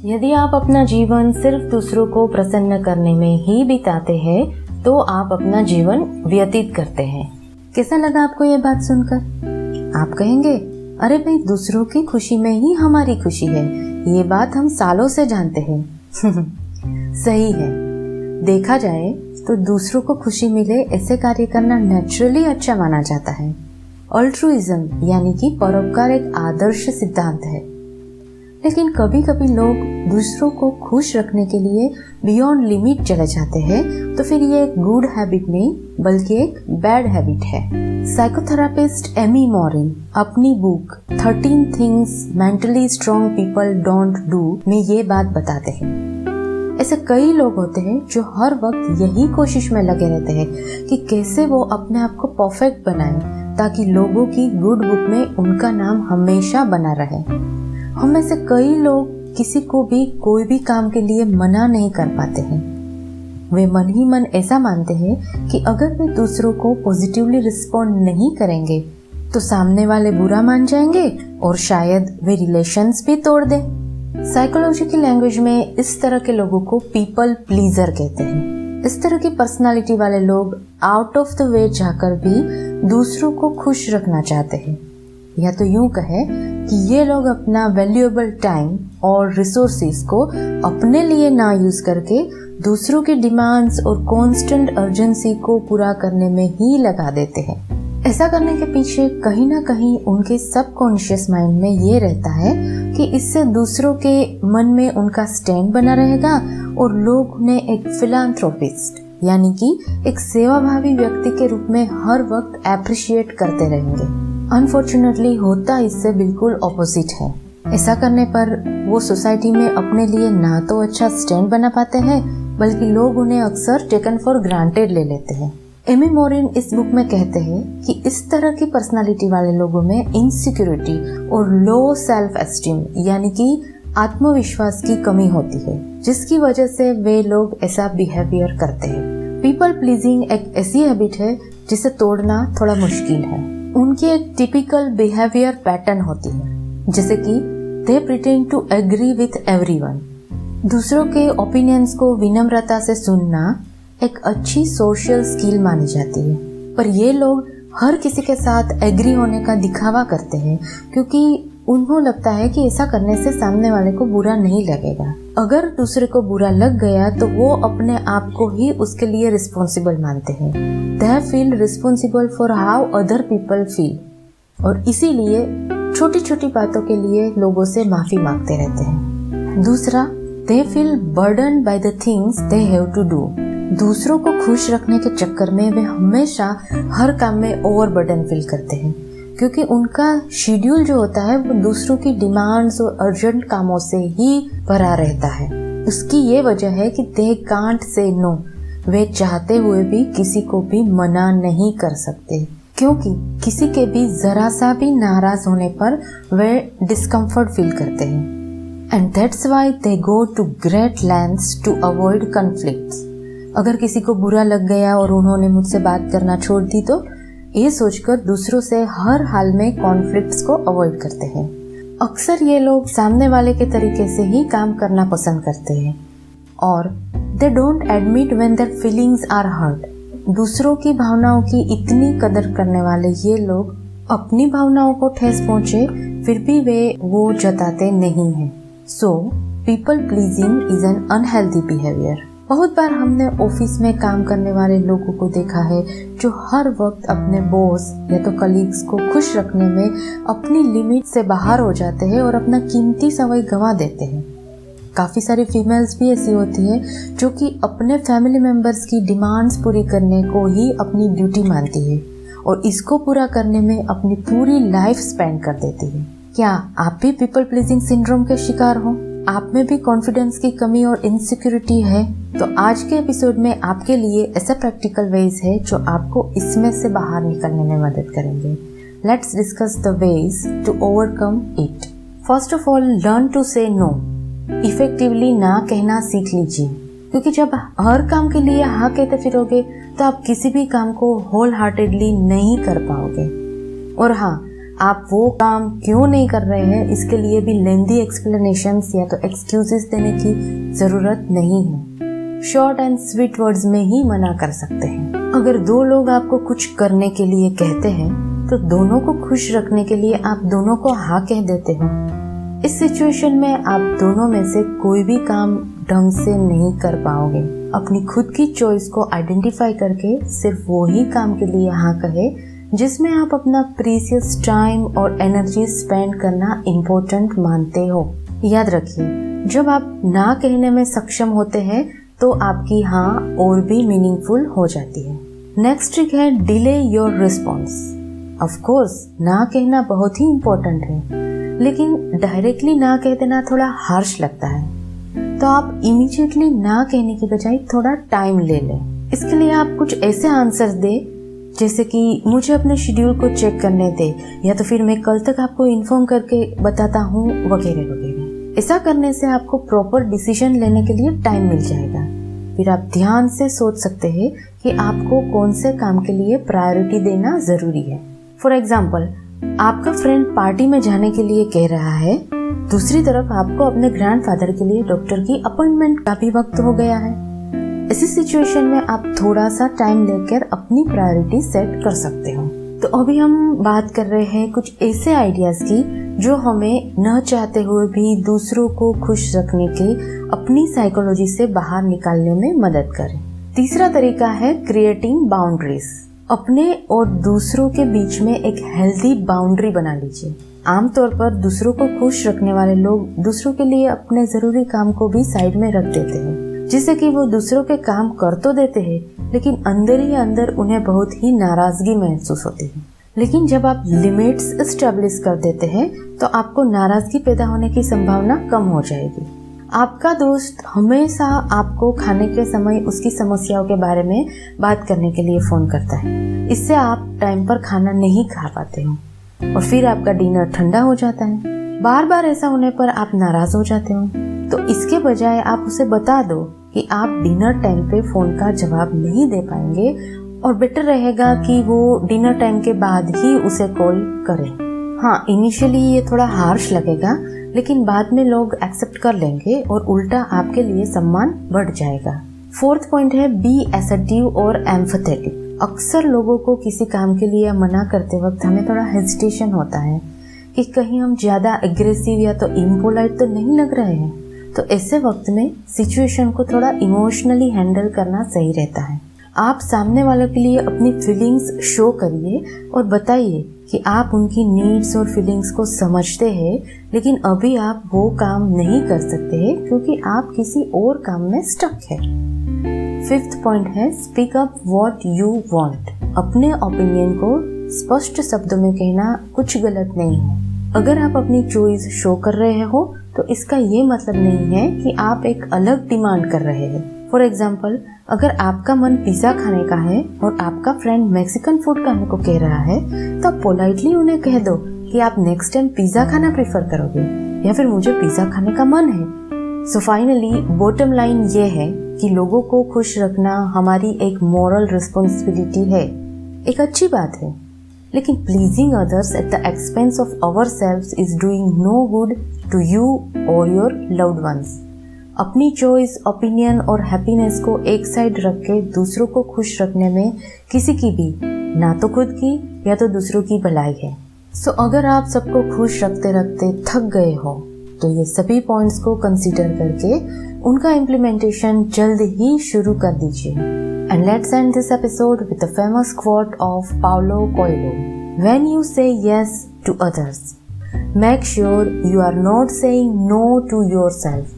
यदि आप अपना जीवन सिर्फ दूसरों को प्रसन्न करने में ही बिताते हैं तो आप अपना जीवन व्यतीत करते हैं। कैसा लगा आपको ये बात सुनकर? आप कहेंगे, अरे भाई, दूसरों की खुशी में ही हमारी खुशी है, ये बात हम सालों से जानते हैं। सही है। देखा जाए तो दूसरों को खुशी मिले ऐसे कार्य करना नेचुरली अच्छा माना जाता है। अल्ट्रुइज्म यानी कि परोपकार एक आदर्श सिद्धांत है। लेकिन कभी कभी लोग दूसरों को खुश रखने के लिए बियॉन्ड लिमिट चले जाते हैं, तो फिर ये एक गुड हैबिट नहीं बल्कि एक बैड हैबिट है। साइकोथेरापिस्ट एमी मॉरिन अपनी book 13 things mentally strong people don't do में ये बात बताते हैं। ऐसे कई लोग होते हैं जो हर वक्त यही कोशिश में लगे रहते हैं कि कैसे वो अपने आप को परफेक्ट बनाएं ताकि लोगों की गुड बुक में उनका नाम हमेशा बना रहे। हम में से कई लोग किसी को भी कोई भी काम के लिए मना नहीं कर पाते हैं। वे मन ही मन ऐसा मानते हैं कि अगर वे दूसरों को पॉजिटिवली रिस्पॉन्ड नहीं करेंगे तो सामने वाले बुरा मान जाएंगे और शायद वे रिलेशंस भी तोड़ दें। साइकोलॉजी की लैंग्वेज में इस तरह के लोगों को पीपल प्लीजर कहते हैं। इस तरह की पर्सनालिटी वाले लोग आउट ऑफ द वे जाकर भी दूसरों को खुश रखना चाहते हैं, या तो यूं कहे कि ये लोग अपना वैल्यूएबल टाइम और रिसोर्सेज को अपने लिए ना यूज करके दूसरों की डिमांड्स और कांस्टेंट अर्जेंसी को पूरा करने में ही लगा देते हैं। ऐसा करने के पीछे कहीं ना कहीं उनके सबकॉन्शियस माइंड में ये रहता है कि इससे दूसरों के मन में उनका स्टैंड बना रहेगा और लोग उन्हें एक फिलांथ्रोपिस्ट यानी कि एक सेवाभावी व्यक्ति के रूप में हर वक्त एप्रिशिएट करते रहेंगे। अनफॉर्चुनेटली होता इससे बिल्कुल ऑपोजिट है। ऐसा करने पर वो सोसाइटी में अपने लिए ना तो अच्छा स्टैंड बना पाते हैं बल्कि लोग उन्हें अक्सर टेकन फॉर ग्रांटेड ले लेते हैं। एमी मॉरिन इस बुक में कहते हैं कि इस तरह की पर्सनालिटी वाले लोगों में इनसिक्योरिटी और लो सेल्फ एस्टीम यानी कि आत्मविश्वास की कमी होती है, जिसकी वजह से वे लोग ऐसा बिहेवियर करते हैं। पीपल प्लीजिंग एक ऐसी हैबिट है जिसे तोड़ना थोड़ा मुश्किल है। उनकी एक टिपिकल बिहेवियर पैटर्न होती है, जैसे कि they pretend to agree with everyone. दूसरों के ओपिनियंस को विनम्रता से सुनना एक अच्छी सोशल स्किल मानी जाती है, पर ये लोग हर किसी के साथ एग्री होने का दिखावा करते हैं क्योंकि उनको लगता है कि ऐसा करने से सामने वाले को बुरा नहीं लगेगा। अगर दूसरे को बुरा लग गया तो वो अपने आप को ही उसके लिए रिस्पॉन्सिबल मानते हैं। They feel responsible for how other people feel, और इसीलिए छोटी छोटी बातों के लिए लोगों से माफी मांगते रहते हैं। दूसरा, they feel burden by the things they have to do. दूसरों को खुश रखने के चक्कर में वे हमेशा हर काम में ओवरबर्डन फील करते हैं क्योंकि उनका शेड्यूल जो होता है वो दूसरों की डिमांड्स और अर्जेंट कामों से ही भरा रहता है। उसकी ये वजह है कि दे कांट से नो। वे चाहते हुए भी किसी को भी मना नहीं कर सकते क्योंकि किसी के भी जरा सा भी नाराज होने पर वे डिस्कम्फर्ट फील करते हैं। And that's why they go to great lengths to avoid conflicts. अगर किसी को बुरा लग गया और उन्होंने मुझसे बात करना छोड़ दी तो ये सोचकर दूसरों से हर हाल में कॉन्फ्लिक्ट्स को अवॉइड करते हैं। अक्सर ये लोग सामने वाले के तरीके से ही काम करना पसंद करते हैं और they don't admit when their feelings are hurt. दूसरों की भावनाओं की इतनी कदर करने वाले ये लोग अपनी भावनाओं को ठेस पहुंचे फिर भी वे वो जताते नहीं हैं। So people pleasing is an unhealthy behaviour. बहुत बार हमने ऑफिस में काम करने वाले लोगों को देखा है जो हर वक्त अपने बॉस या तो कलीग्स को खुश रखने में अपनी लिमिट से बाहर हो जाते हैं और अपना कीमती समय गंवा देते हैं। काफी सारी फीमेल्स भी ऐसी होती है जो कि अपने फैमिली मेंबर्स की डिमांड्स पूरी करने को ही अपनी ड्यूटी मानती है और इसको पूरा करने में अपनी पूरी लाइफ स्पेंड कर देती है। क्या आप भी पीपल प्लीजिंग सिंड्रोम के शिकार हो? आप में भी कॉन्फिडेंस की कमी और इनसिक्योरिटी है? तो आज के एपिसोड में आपके लिए ऐसा प्रैक्टिकल वेज है जो आपको इसमें से बाहर निकलने में मदद करेंगे। Let's discuss the ways to overcome it. First of all, learn to say no. Effectively ना कहना सीख लीजिए, क्योंकि जब हर काम के लिए हाँ कहते फिरोगे तो आप किसी भी काम को होल हार्टेडली नहीं कर पाओगे। और हाँ, आप वो काम क्यों नहीं कर रहे हैं, इसके लिए भी लेंथी एक्सप्लेनेशंस या तो एक्सक्यूजेस देने की जरूरत नहीं है। शॉर्ट एंड स्वीट वर्ड्स में ही मना कर सकते हैं। अगर दो लोग आपको कुछ करने के लिए कहते हैं तो दोनों को खुश रखने के लिए आप दोनों को हाँ कह देते हो। इस सिचुएशन में आप दोनों में से कोई भी काम ढंग से नहीं कर पाओगे। अपनी खुद की चॉइस को आइडेंटिफाई करके सिर्फ वो ही काम के लिए हाँ कहे जिसमें आप अपना प्रीशियस टाइम और एनर्जी स्पेंड करना इम्पोर्टेंट मानते हो। याद रखिए, जब आप ना कहने में सक्षम होते हैं तो आपकी हाँ और भी मीनिंगफुल हो जाती है। नेक्स्ट ट्रिक है delay your response. Of course ना कहना बहुत ही इम्पोर्टेंट है, लेकिन डायरेक्टली ना कह देना थोड़ा हार्श लगता है। तो आप इमीडिएटली ना कहने की बजाय थोड़ा टाइम ले लें। इसके लिए आप कुछ ऐसे आंसर्स दे जैसे कि मुझे अपने शेड्यूल को चेक करने दे, या तो फिर मैं कल तक आपको इन्फॉर्म करके बताता हूँ, वगैरह वगैरह। ऐसा करने से आपको प्रॉपर डिसीजन लेने के लिए टाइम मिल जाएगा। फिर आप ध्यान से सोच सकते हैं कि आपको कौन से काम के लिए प्रायोरिटी देना जरूरी है। फॉर एग्जाम्पल, आपका फ्रेंड पार्टी में जाने के लिए कह रहा है, दूसरी तरफ आपको अपने ग्रैंडफादर के लिए डॉक्टर की अपॉइंटमेंट का भी वक्त हो गया है। इसी सिचुएशन में आप थोड़ा सा टाइम लेकर अपनी प्रायोरिटी सेट कर सकते हो। तो अभी हम बात कर रहे हैं कुछ ऐसे आइडियाज की जो हमें न चाहते हुए भी दूसरों को खुश रखने के अपनी साइकोलॉजी से बाहर निकालने में मदद करें। तीसरा तरीका है क्रिएटिंग बाउंड्रीज। अपने और दूसरों के बीच में एक हेल्दी बाउंड्री बना लीजिए। आमतौर पर दूसरों को खुश रखने वाले लोग दूसरों के लिए अपने जरूरी काम को भी साइड में रख देते हैं, जिससे कि वो दूसरों के काम कर तो देते हैं लेकिन अंदर ही अंदर उन्हें बहुत ही नाराजगी महसूस होती है। लेकिन जब आप लिमिट्स एस्टेब्लिश कर देते हैं तो आपको नाराजगी पैदा होने की संभावना कम हो जाएगी। आपका दोस्त हमेशा आपको खाने के समय उसकी समस्याओं के बारे में बात करने के लिए फोन करता है। इससे आप टाइम पर खाना नहीं खा पाते हो और फिर आपका डिनर ठंडा हो जाता है। बार बार ऐसा होने पर आप नाराज हो जाते हो। तो इसके बजाय आप उसे बता दो कि आप डिनर टाइम पे फोन का जवाब नहीं दे पाएंगे और बेटर रहेगा कि वो डिनर टाइम के बाद ही उसे कॉल करें। हाँ, इनिशियली ये थोड़ा हार्श लगेगा, लेकिन बाद में लोग एक्सेप्ट कर लेंगे और उल्टा आपके लिए सम्मान बढ़ जाएगा। फोर्थ पॉइंट है बी असर्टिव और एम्फेथेटिक। अक्सर लोगों को किसी काम के लिए मना करते वक्त हमें थोड़ा हेजिटेशन होता है कि कहीं हम ज्यादा एग्रेसिव या तो इम्पोलाइट तो नहीं लग रहे हैं। तो ऐसे वक्त में सिचुएशन को थोड़ा इमोशनली हैंडल करना सही रहता है। आप सामने वालों के लिए अपनी फीलिंग्स शो करिए और बताइए कि आप उनकी नीड्स और फीलिंग्स को समझते हैं, लेकिन अभी आप वो काम नहीं कर सकते हैं क्योंकि आप किसी और काम में स्टक है। फिफ्थ पॉइंट है speak up what you want. अपने ओपिनियन को स्पष्ट शब्दों में कहना कुछ गलत नहीं है। अगर आप अपनी चॉइस शो कर रहे हो तो इसका ये मतलब नहीं है कि आप एक अलग डिमांड कर रहे हैं। फॉर एग्जाम्पल, अगर आपका मन पिज्जा खाने का है और आपका फ्रेंड मैक्सिकन फूड खाने को कह रहा है तो पोलाइटली उन्हें कह दो कि आप नेक्स्ट टाइम पिज्जा खाना प्रेफर करोगे या फिर मुझे पिज्जा खाने का मन है। सो फाइनली बॉटम लाइन ये है कि लोगों को खुश रखना हमारी एक मॉरल रिस्पॉन्सिबिलिटी है। एक अच्छी बात है, लेकिन pleasing others at the expense of ourselves is doing no good to you और योर लव्ड वंस। अपनी चॉइस, ओपिनियन और हैप्पीनेस को एक साइड रख के दूसरों को खुश रखने में किसी की भी, ना तो खुद की या तो दूसरों की भलाई है। सो अगर आप सबको खुश रखते रखते थक गए हो तो ये सभी पॉइंट्स को कंसीडर करके उनका इम्प्लीमेंटेशन जल्द ही शुरू कर दीजिए। And let's end this episode with the famous quote of Paulo Coelho, when you say yes to others, make sure you are not saying no to yourself.